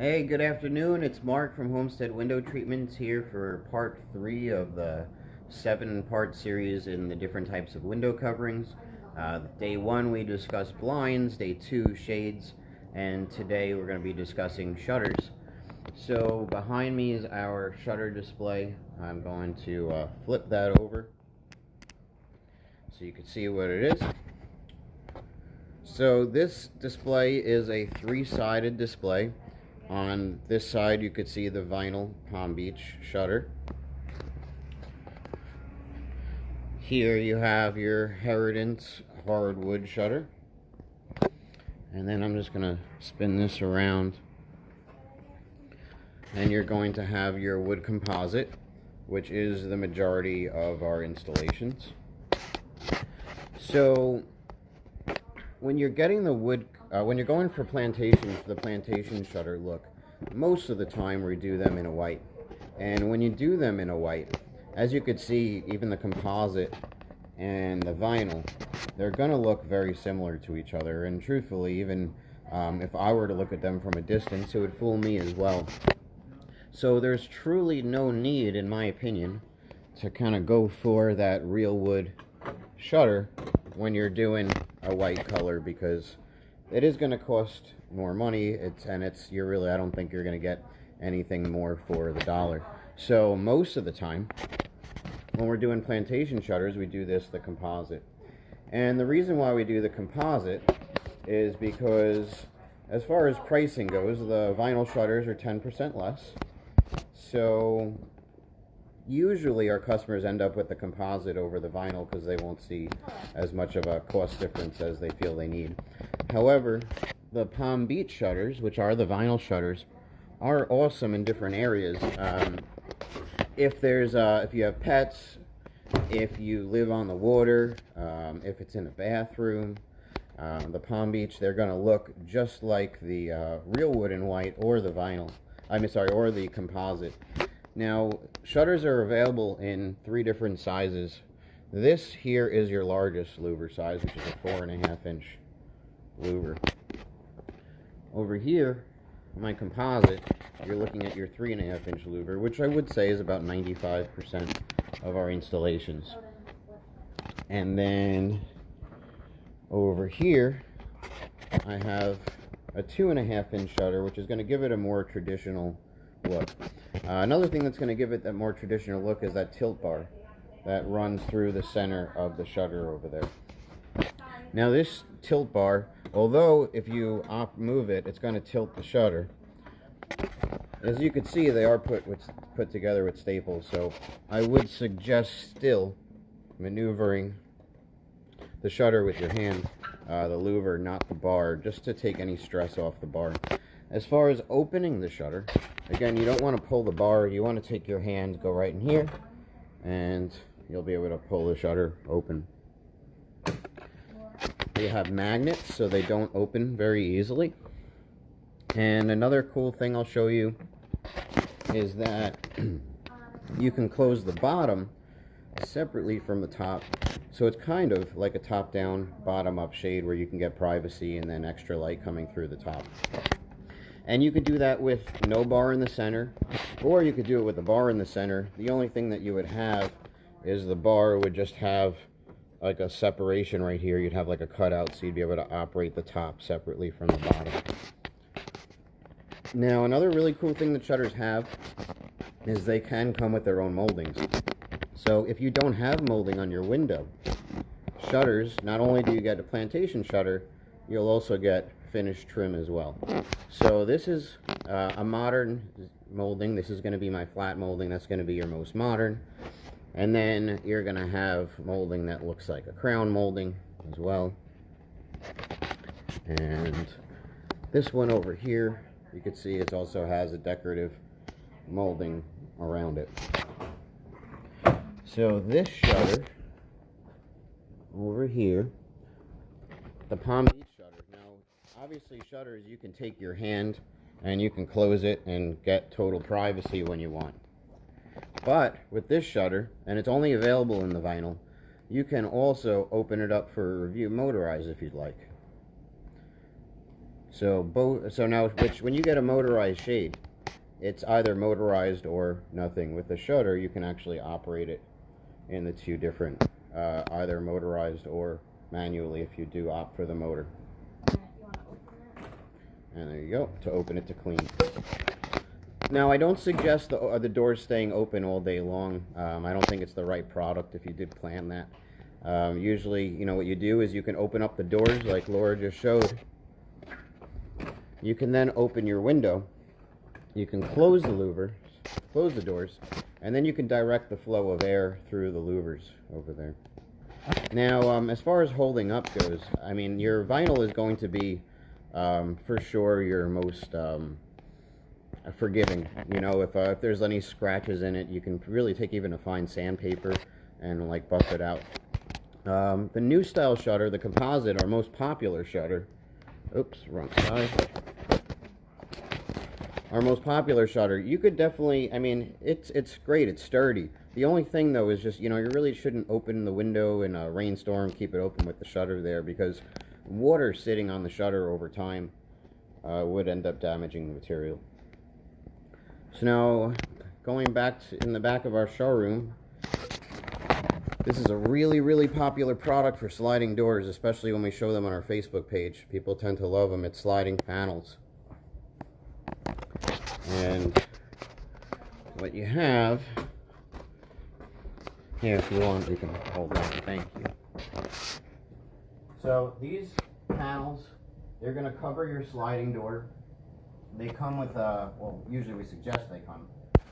Hey, good afternoon. It's Mark from Homestead Window Treatments here for part 3 of the 7-part series in the different types of window coverings. Day 1 we discussed blinds, day 2 shades, and today we're going to be discussing shutters. So behind me is our shutter display. I'm going to flip that over so you can see what it is. So this display is a 3-sided display. On this side you could see the vinyl Palm Beach shutter. Here you have your Heritance hardwood shutter. And then I'm just going to spin this around. And you're going to have your wood composite, which is the majority of our installations. So when you're getting the wood, when you're going for plantation, the plantation shutter look, most of the time we do them in a white. And when you do them in a white, as you could see, even the composite and the vinyl, they're going to look very similar to each other. And truthfully, even if I were to look at them from a distance, it would fool me as well. So there's truly no need, in my opinion, to kind of go for that real wood shutter when you're doing a white color, because it is going to cost more money. I don't think you're going to get anything more for the dollar. So most of the time when we're doing plantation shutters, we do the composite. And the reason why we do the composite is because as far as pricing goes, the vinyl shutters are 10% less. So usually our customers end up with the composite over the vinyl because they won't see as much of a cost difference as they feel they need. However, the Palm Beach shutters, which are the vinyl shutters, are awesome in different areas. If you have pets, if you live on the water, if it's in a bathroom, the Palm Beach, they're going to look just like the real wood and white or the vinyl. Or the composite. Now, shutters are available in 3 different sizes. This here is your largest louver size, which is a 4.5-inch louver. Over here, my composite, you're looking at your 3.5-inch louver, which I would say is about 95% of our installations. And then over here, I have a 2.5-inch shutter, which is going to give it a more traditional look. Another thing that's going to give it that more traditional look is that tilt bar that runs through the center of the shutter over there. Now this tilt bar, although if you move it, it's going to tilt the shutter. As you can see, they are put together with staples, so I would suggest still maneuvering the shutter with your hand, the louver, not the bar, just to take any stress off the bar. As far as opening the shutter, again, you don't want to pull the bar. You want to take your hand, go right in here, and you'll be able to pull the shutter open. They have magnets, so they don't open very easily. And another cool thing I'll show you is that you can close the bottom separately from the top. So it's kind of like a top-down, bottom-up shade where you can get privacy and then extra light coming through the top. And you could do that with no bar in the center, or you could do it with the bar in the center. The only thing that you would have is the bar would just have like a separation right here. You'd have like a cutout, so you'd be able to operate the top separately from the bottom. Now, another really cool thing that shutters have is they can come with their own moldings. So if you don't have molding on your window, shutters, not only do you get a plantation shutter, you'll also get finished trim as well. So this is a modern molding. This is going to be my flat molding. That's going to be your most modern. And then you're going to have molding that looks like a crown molding as well. And this one over here, you can see it also has a decorative molding around it. So this shutter over here, the Palm Beach shutter. Now, obviously shutters, you can take your hand and you can close it and get total privacy when you want. But with this shutter, and it's only available in the vinyl, you can also open it up for review motorized if you'd like. So now when you get a motorized shade, it's either motorized or nothing. With the shutter, you can actually operate it in the two different, either motorized or manually if you do opt for the motor. And there you go, to open it to clean. Now, I don't suggest the doors staying open all day long. I don't think it's the right product if you did plan that. Usually, you know, what you do is you can open up the doors like Laura just showed. You can then open your window. You can close the louvers, close the doors, and then you can direct the flow of air through the louvers over there. Now, as far as holding up goes, I mean, your vinyl is going to be, for sure, your most forgiving. You know, if there's any scratches in it, you can really take even a fine sandpaper and like buff it out. The new style shutter, the composite, our most popular shutter. Oops, wrong side. Our most popular shutter, you could definitely, I mean, it's great, it's sturdy. The only thing though is just, you know, you really shouldn't open the window in a rainstorm, keep it open with the shutter there, because water sitting on the shutter over time would end up damaging the material. So now, going back in the back of our showroom, this is a really, really popular product for sliding doors, especially when we show them on our Facebook page. People tend to love them. It's sliding panels. And what you have here, if you want, you can hold that. Thank you. So these panels, they're going to cover your sliding door. They come with well, usually we suggest they come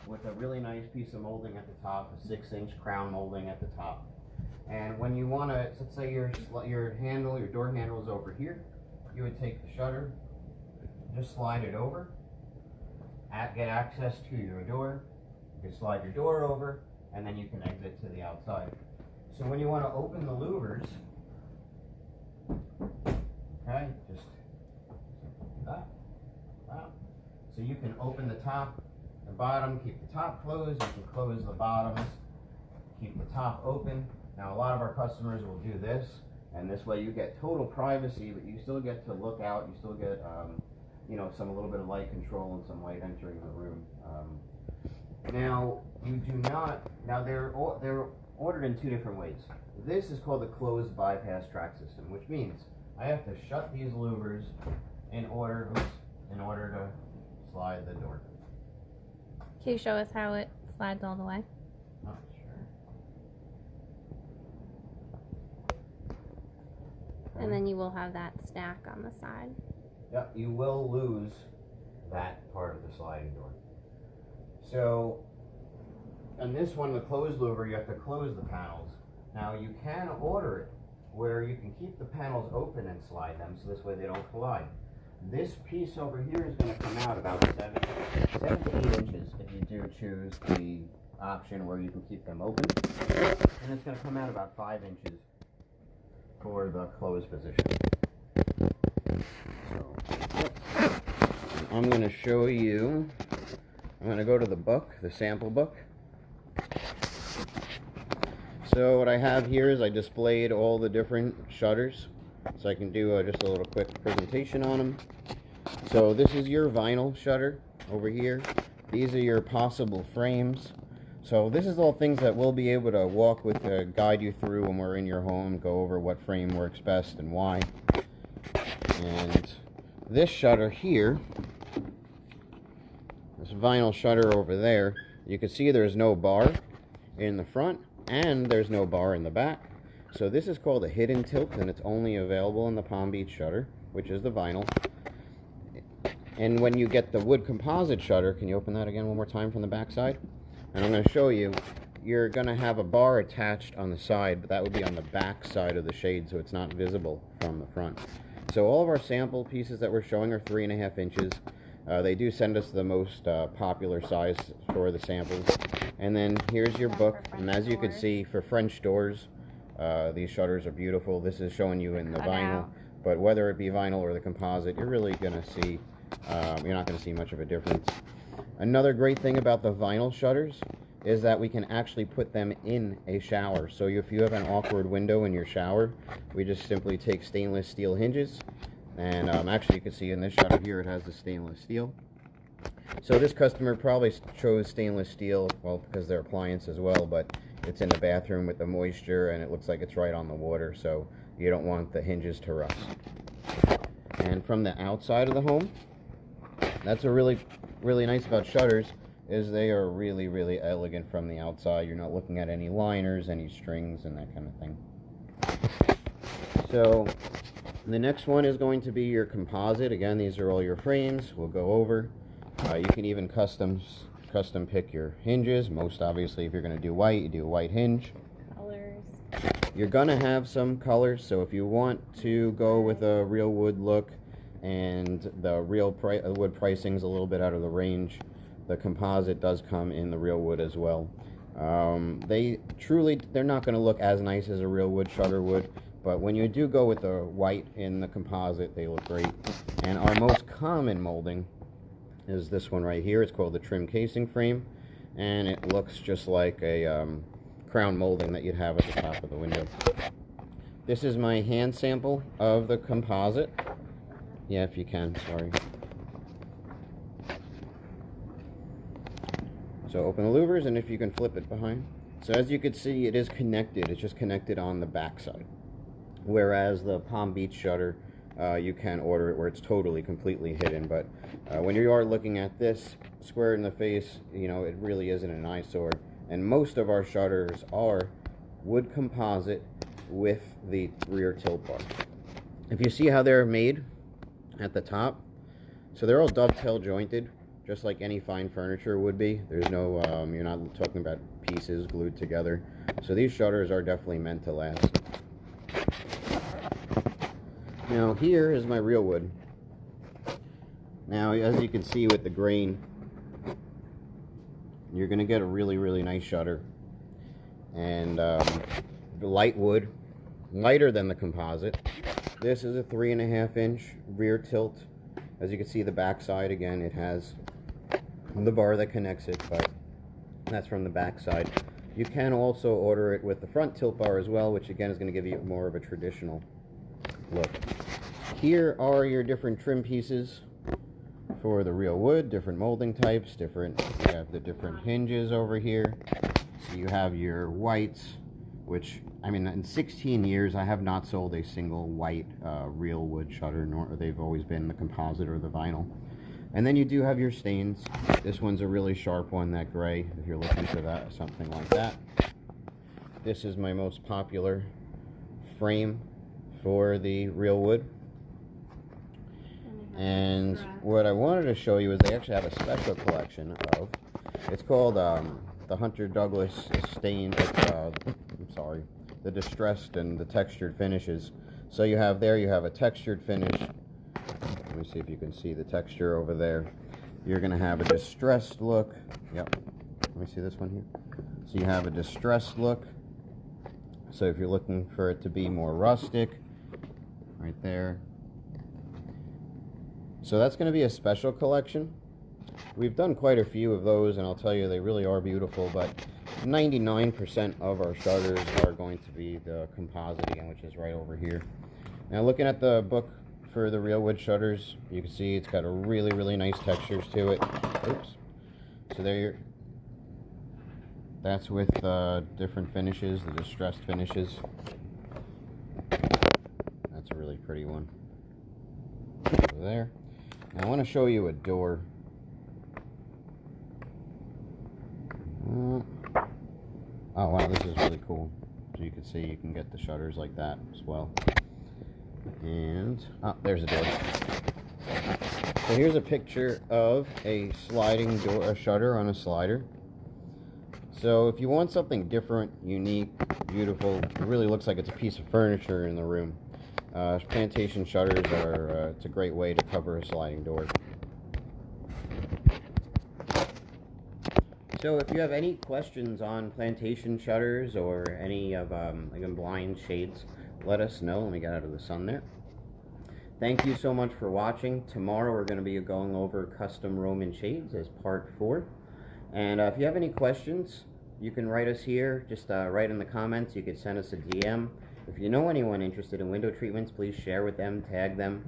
with a really nice piece of molding at the top, a 6-inch crown molding at the top. And when you want to, let's say your handle, your door handle is over here, you would take the shutter, just slide it over, get access to your door. You can slide your door over, and then you can exit to the outside. So when you want to open the louvers, okay, just that. So you can open the top, the bottom, keep the top closed, you can close the bottoms, keep the top open. Now a lot of our customers will do this, and this way you get total privacy, but you still get to look out, you still get you know, a little bit of light control and some light entering the room. Now you do not, now they're ordered in two different ways. This is called the closed bypass track system, which means I have to shut these louvers in order to slide the door. Can you show us how it slides all the way? Oh, sure. And then you will have that stack on the side. Yep, you will lose that part of the sliding door. So, on this one, the closed louver, you have to close the panels. Now, you can order it where you can keep the panels open and slide them, so this way they don't collide. This piece over here is going to come out about 7 to 8 inches if you do choose the option where you can keep them open. And it's going to come out about 5 inches for the closed position. So, I'm going to show you, I'm going to go to the book, the sample book. So what I have here is I displayed all the different shutters, so I can do just a little quick presentation on them. So this is your vinyl shutter over here. These are your possible frames. So this is all things that we'll be able to walk with, guide you through when we're in your home, go over what frame works best and why. And this shutter here, this vinyl shutter over there, you can see there's no bar in the front and there's no bar in the back. So this is called a hidden tilt, and it's only available in the Palm Beach shutter, which is the vinyl. And when you get the wood composite shutter, can you open that again one more time from the back side? And I'm going to show you, you're going to have a bar attached on the side, but that would be on the back side of the shade, so it's not visible from the front. So all of our sample pieces that we're showing are 3.5 inches. They do send us the most popular size for the samples. And then here's your book, and as you can see, for French doors, these shutters are beautiful. This is showing you in the vinyl, but whether it be vinyl or the composite, you're really going to see, you're not going to see much of a difference. Another great thing about the vinyl shutters is that we can actually put them in a shower. So if you have an awkward window in your shower, we just simply take stainless steel hinges, And actually, you can see in this shutter here, it has the stainless steel. So this customer probably chose stainless steel, well, because they're appliance as well, but it's in the bathroom with the moisture, and it looks like it's right on the water, so you don't want the hinges to rust. And from the outside of the home, that's a really nice about shutters, is they are really elegant from the outside. You're not looking at any liners, any strings, and that kind of thing. So the next one is going to be your composite. Again, these are all your frames. We'll go over. You can even custom pick your hinges. Most obviously, if you're going to do white, you do a white hinge. Colors. You're going to have some colors, so if you want to go with a real wood look and the real wood pricing is a little bit out of the range, the composite does come in the real wood as well. They're not going to look as nice as a real wood shutter would, but when you do go with the white in the composite, they look great. And our most common molding is this one right here. It's called the trim casing frame, and it looks just like a crown molding that you'd have at the top of the window. This is my hand sample of the composite. Yeah, if you can, sorry. So open the louvers, and if you can flip it behind. So as you can see, it is connected. It's just connected on the back side. Whereas the Palm Beach shutter, you can order it where it's totally, completely hidden. But when you are looking at this square in the face, you know, it really isn't an eyesore. And most of our shutters are wood composite with the rear tilt bar. If you see how they're made at the top, so they're all dovetail jointed, just like any fine furniture would be. There's no, you're not talking about pieces glued together. So these shutters are definitely meant to last. Now here is my real wood. Now as you can see with the grain, you're going to get a really nice shutter. And the light wood, lighter than the composite. This is a 3.5 inch rear tilt. As you can see the back side, again, it has the bar that connects it, but that's from the back side. You can also order it with the front tilt bar as well, which again is going to give you more of a traditional look. Here are your different trim pieces for the real wood, different molding types, you have the different hinges over here. So you have your whites, which, I mean, in 16 years, I have not sold a single white real wood shutter, nor they've always been the composite or the vinyl. And then you do have your stains. This one's a really sharp one, that gray, if you're looking for that, something like that. This is my most popular frame for the real wood. And what I wanted to show you is they actually have a special collection of, it's called the Hunter Douglas Stain, the distressed and the textured finishes. So you have a textured finish. Let me see if you can see the texture over there. You're going to have a distressed look. Yep. Let me see this one here. So you have a distressed look. So if you're looking for it to be more rustic, right there. So that's going to be a special collection. We've done quite a few of those, and I'll tell you, they really are beautiful, but 99% of our shutters are going to be the composite again, which is right over here. Now looking at the book for the real wood shutters, you can see it's got a really nice textures to it. Oops. So there, that's with different finishes, the distressed finishes. That's a really pretty one. Over there. Now I want to show you a door. Oh wow, this is really cool. So you can see you can get the shutters like that as well. And there's a door. So here's a picture of a sliding door, a shutter on a slider. So if you want something different, unique, beautiful, it really looks like it's a piece of furniture in the room. Plantation shutters are it's a great way to cover a sliding door. So if you have any questions on plantation shutters or any of like blind shades, let us know. Let me get out of the sun there. Thank you so much for watching. Tomorrow we're going to be going over custom Roman shades as part 4. And if you have any questions, you can write us here. Just write in the comments. You could send us a DM. If you know anyone interested in window treatments, please share with them, tag them.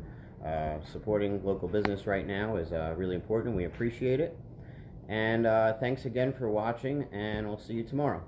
Supporting local business right now is really important. We appreciate it. And thanks again for watching, and we'll see you tomorrow.